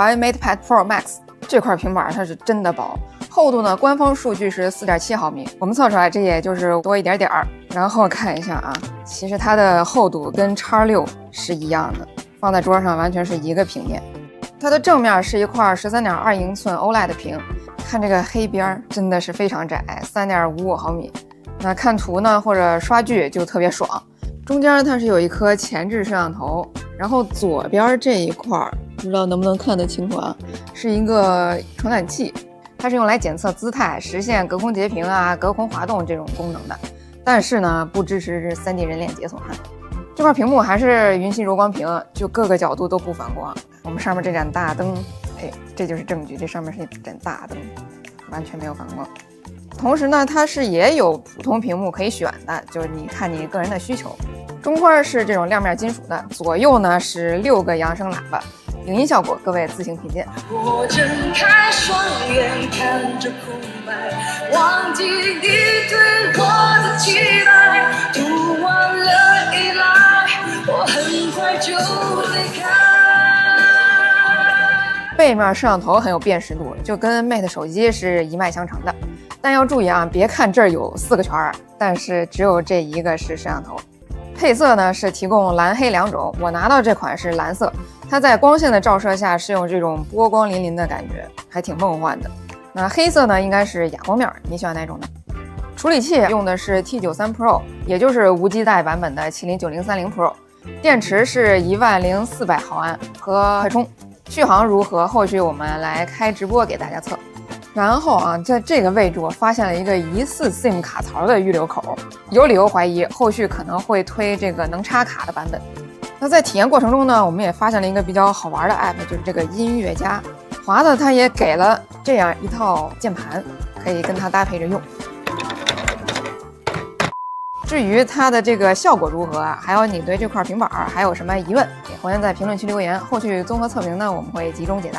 iMatePad Pro Max 这块平板它是真的薄，厚度呢，官方数据是4.7毫米，我们测出来这也就是多一点点儿。然后看一下啊，其实它的厚度跟 X6 是一样的，放在桌上完全是一个平面。它的正面是一块13.2英寸 OLED 的屏，看这个黑边真的是非常窄，3.55毫米。那看图呢或者刷剧就特别爽。中间它是有一颗前置摄像头，然后左边这一块不知道能不能看得清楚啊，是一个传感器，它是用来检测姿态，实现隔空截屏啊、隔空滑动这种功能的。但是呢，不支持 3D 人脸解锁哈。这块屏幕还是云系柔光屏，就各个角度都不反光。我们上面这盏大灯，哎，这就是证据，这上面是一盏大灯，完全没有反光。同时呢，它是也有普通屏幕可以选的，就是你看你个人的需求。中框是这种亮面金属的，左右呢是6个扬声喇叭，影音效果各位自行品鉴。我睁开双眼看着空白，忘记你对我的期待，不忘了依赖，我很快就离开。背面摄像头很有辨识度，就跟 Mate 手机是一脉相承的。但要注意啊，别看这儿有4个圈，但是只有这一个是摄像头。配色呢是提供蓝黑2种，我拿到这款是蓝色，它在光线的照射下是用这种波光粼粼的感觉，还挺梦幻的。那黑色呢应该是哑光面，你喜欢哪种呢？处理器用的是 T93 Pro， 也就是无基带版本的麒麟9030 Pro， 电池是10400毫安和快充。续航如何？后续我们来开直播给大家测。然后啊，在这个位置我发现了一个疑似 SIM 卡槽的预留口，有理由怀疑后续可能会推这个能插卡的版本。那在体验过程中呢，我们也发现了一个比较好玩的 app， 就是这个音乐家。华子它也给了这样一套键盘，可以跟它搭配着用。至于它的这个效果如何啊，还有你对这块平板还有什么疑问，也欢迎在评论区留言，后续综合测评呢我们会集中解答。